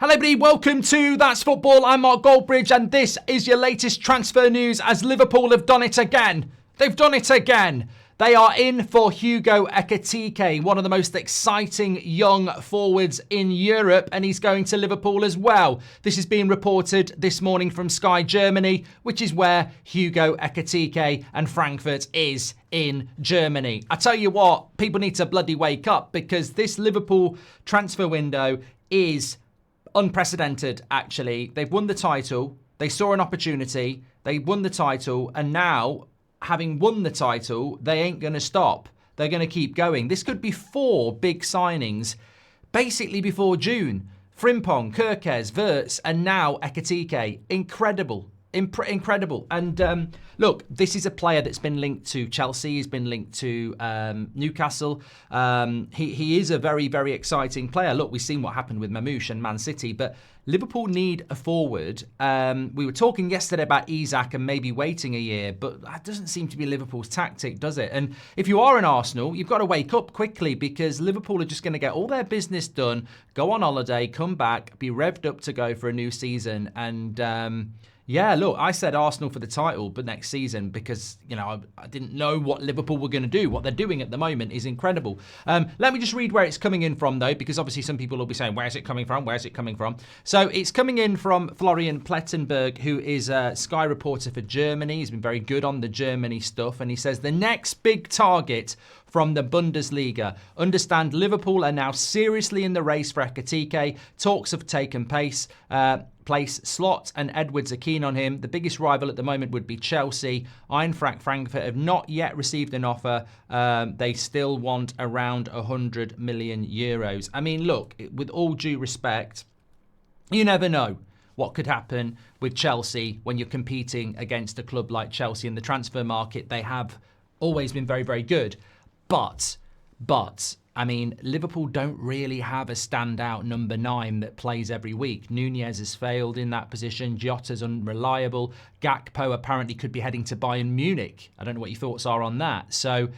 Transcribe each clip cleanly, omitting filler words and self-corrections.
Hello everybody, welcome to That's Football. I'm Mark Goldbridge and this is your latest transfer news as Liverpool have done it again. They've done it again. They are in for Hugo Ekitike, one of the most exciting young forwards in Europe, and he's going to Liverpool as well. This is being reported this morning from Sky Germany, which is where Hugo Ekitike and Frankfurt is in Germany. I tell you what, people need to bloody wake up because this Liverpool transfer window is unprecedented, actually. They've won the title. They saw an opportunity. They won the title. And now, having won the title, they ain't going to stop. They're going to keep going. This could be 4 big signings basically before June. Frimpong, Kerkez, Wirtz, and now Ekitike. Incredible. Incredible. And look, this is a player that's been linked to Chelsea. He's been linked to Newcastle. He is a very, very exciting player. Look, we've seen what happened with Mamouche and Man City, but Liverpool need a forward. We were talking yesterday about Isak and maybe waiting a year, but that doesn't seem to be Liverpool's tactic, does it? And if you are an Arsenal, you've got to wake up quickly because Liverpool are just going to get all their business done, go on holiday, come back, be revved up to go for a new season. And yeah, look, I said Arsenal for the title, but next season because, you know, I didn't know what Liverpool were going to do. What they're doing at the moment is incredible. Let me just read where it's coming in from, though, because obviously some people will be saying, where's it coming from? Where's it coming from? So it's coming in from Florian Plettenberg, who is a Sky reporter for Germany. He's been very good on the Germany stuff. And he says the next big target from the Bundesliga. Understand Liverpool are now seriously in the race for Ekitike. Talks have taken place. Slot and Edwards are keen on him. The biggest rival at the moment would be Chelsea. Eintracht Frankfurt have not yet received an offer. They still want around 100 million euros. I mean, look, with all due respect, you never know what could happen with Chelsea when you're competing against a club like Chelsea in the transfer market. They have always been very, very good. But, I mean, Liverpool don't really have a standout number 9 that plays every week. Nunez has failed in that position. Jota's unreliable. Gakpo apparently could be heading to Bayern Munich. I don't know what your thoughts are on that. So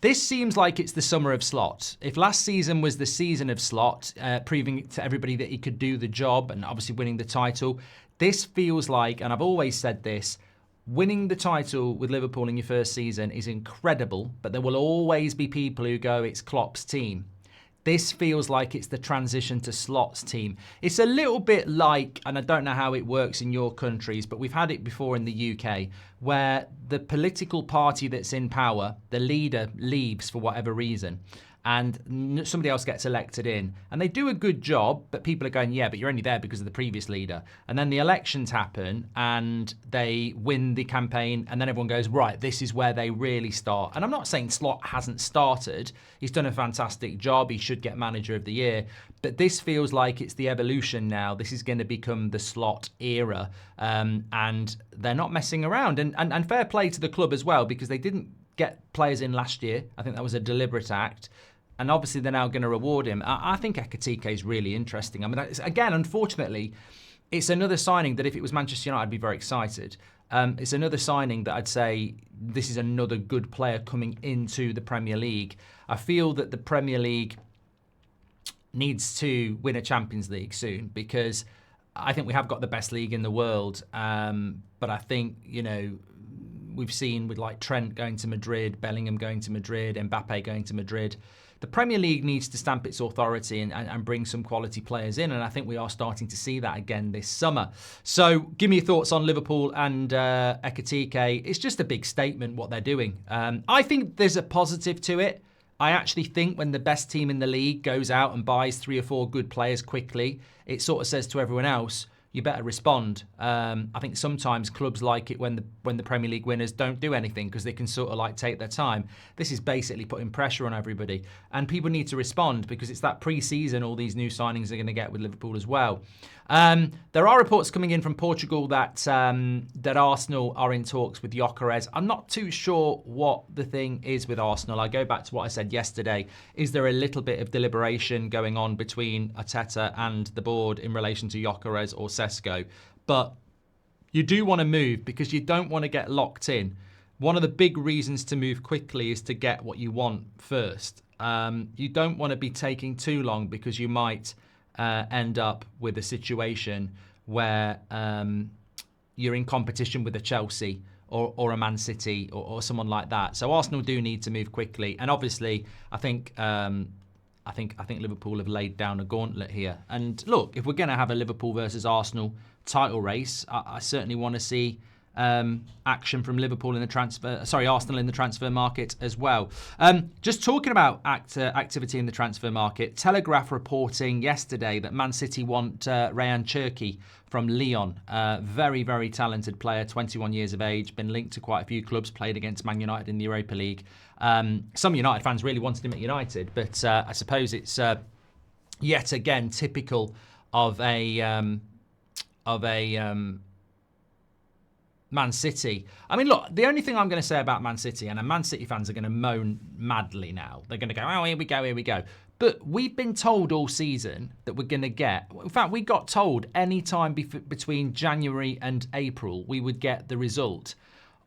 this seems like it's the summer of Slot. If last season was the season of Slot, proving to everybody that he could do the job and obviously winning the title, this feels like, and I've always said this, winning the title with Liverpool in your first season is incredible, but there will always be people who go, it's Klopp's team. This feels like it's the transition to Slot's team. It's a little bit like, and I don't know how it works in your countries, but we've had it before in the UK, where the political party that's in power, the leader leaves for whatever reason, and somebody else gets elected in. And they do a good job, but people are going, yeah, but you're only there because of the previous leader. And then the elections happen and they win the campaign. And then everyone goes, right, this is where they really start. And I'm not saying Slot hasn't started. He's done a fantastic job. He should get manager of the year. But this feels like it's the evolution now. This is going to become the Slot era. And they're not messing around. And fair play to the club as well, because they didn't get players in last year. I think that was a deliberate act. And obviously, they're now going to reward him. I think Ekitike is really interesting. I mean, again, unfortunately, it's another signing that if it was Manchester United, I'd be very excited. It's another signing that I'd say this is another good player coming into the Premier League. I feel that the Premier League needs to win a Champions League soon because I think we have got the best league in the world. But I think, you know, we've seen with like Trent going to Madrid, Bellingham going to Madrid, Mbappe going to Madrid. The Premier League needs to stamp its authority and bring some quality players in, and I think we are starting to see that again this summer. So give me your thoughts on Liverpool and Ekitike. It's just a big statement what they're doing. I think there's a positive to it. I actually think when the best team in the league goes out and buys 3 or 4 good players quickly, it sort of says to everyone else, you better respond. I think sometimes clubs like it when the Premier League winners don't do anything because they can sort of like take their time. This is basically putting pressure on everybody. And people need to respond because it's that pre-season all these new signings are going to get with Liverpool as well. There are reports coming in from Portugal that that Arsenal are in talks with Gyökeres. I'm not too sure what the thing is with Arsenal. I go back to what I said yesterday. Is there a little bit of deliberation going on between Arteta and the board in relation to Gyökeres or Sesko? But you do want to move because you don't want to get locked in. One of the big reasons to move quickly is to get what you want first. You don't want to be taking too long because you might end up with a situation where you're in competition with a Chelsea or a Man City or someone like that. So Arsenal do need to move quickly, and obviously I think Liverpool have laid down a gauntlet here. And look, if we're going to have a Liverpool versus Arsenal title race, I certainly want to see action from Arsenal in the transfer market as well. Just talking about activity in the transfer market, Telegraph reporting yesterday that Man City want Rayan Cherki from Lyon. Very, very talented player, 21 years of age, been linked to quite a few clubs, played against Man United in the Europa League. Some United fans really wanted him at United, but I suppose it's yet again typical of a Man City. I mean, look, the only thing I'm going to say about Man City, and Man City fans are going to moan madly now. They're going to go, oh, here we go. But we've been told all season that we're going to get, in fact, we got told any time between January and April, we would get the result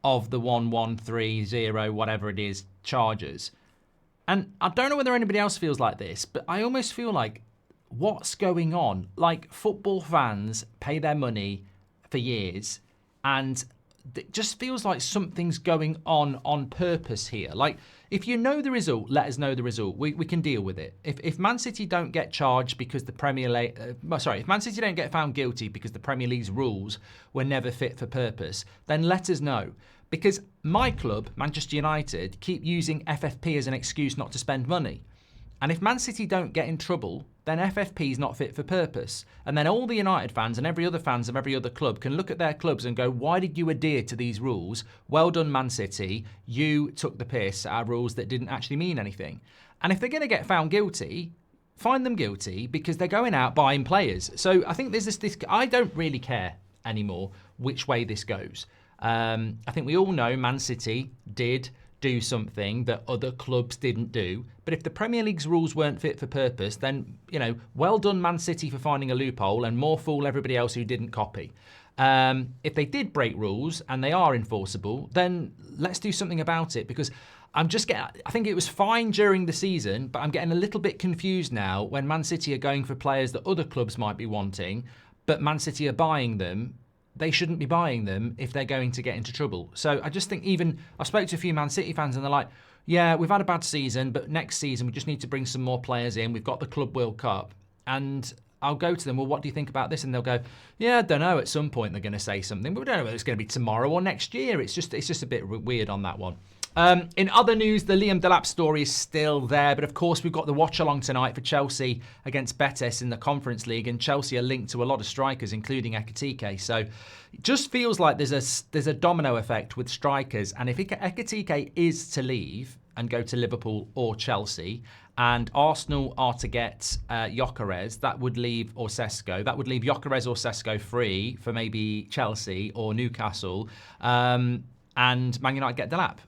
of the 1-1-3-0, whatever it is, Chargers. And I don't know whether anybody else feels like this, but I almost feel like, what's going on? Like, football fans pay their money for years, and it just feels like something's going on purpose here. Like, if you know the result, let us know the result. We can deal with it. If Man City don't get charged because the if Man City don't get found guilty because the Premier League's rules were never fit for purpose, then let us know. Because my club, Manchester United, keep using FFP as an excuse not to spend money. And if Man City don't get in trouble, then FFP is not fit for purpose. And then all the United fans and every other fans of every other club can look at their clubs and go, why did you adhere to these rules? Well done, Man City. You took the piss at our rules that didn't actually mean anything. And if they're going to get found guilty, find them guilty, because they're going out buying players. So I think there's this I don't really care anymore which way this goes. I think we all know Man City did do something that other clubs didn't do. But if the Premier League's rules weren't fit for purpose, then, well done Man City for finding a loophole, and more fool everybody else who didn't copy. If they did break rules and they are enforceable, then let's do something about it, because I think it was fine during the season, but I'm getting a little bit confused now when Man City are going for players that other clubs might be wanting, but Man City are buying them. They shouldn't be buying them if they're going to get into trouble. So I just think I've spoke to a few Man City fans and they're like, yeah, we've had a bad season, but next season we just need to bring some more players in. We've got the Club World Cup. And I'll go to them, well, what do you think about this? And they'll go, yeah, I don't know. At some point they're going to say something, but we don't know whether it's going to be tomorrow or next year. It's just a bit weird on that one. In other news, the Liam Delap story is still there, but of course we've got the watch-along tonight for Chelsea against Betis in the Conference League, and Chelsea are linked to a lot of strikers, including Ekitike. So it just feels like there's a domino effect with strikers, and if Ekitike is to leave and go to Liverpool or Chelsea, and Arsenal are to get Gyökeres, that would leave Gyökeres or Sesko free for maybe Chelsea or Newcastle. And Man United get Delap.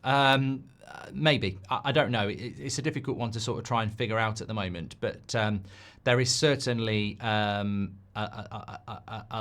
Maybe. I don't know. It's a difficult one to sort of try and figure out at the moment. But there is certainly a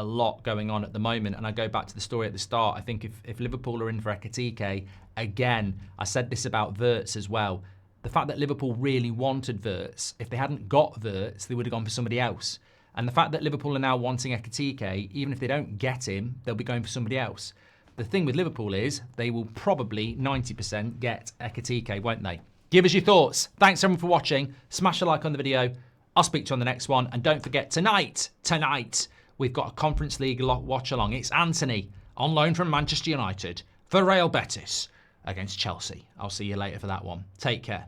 lot going on at the moment. And I go back to the story at the start. I think if Liverpool are in for Ekitike, again, I said this about Wirtz as well. The fact that Liverpool really wanted Wirtz, if they hadn't got Wirtz, they would have gone for somebody else. And the fact that Liverpool are now wanting Ekitike, even if they don't get him, they'll be going for somebody else. The thing with Liverpool is they will probably 90% get Ekitike, won't they? Give us your thoughts. Thanks everyone for watching. Smash a like on the video. I'll speak to you on the next one. And don't forget, tonight, we've got a Conference League watch along. It's Anthony on loan from Manchester United for Real Betis against Chelsea. I'll see you later for that one. Take care.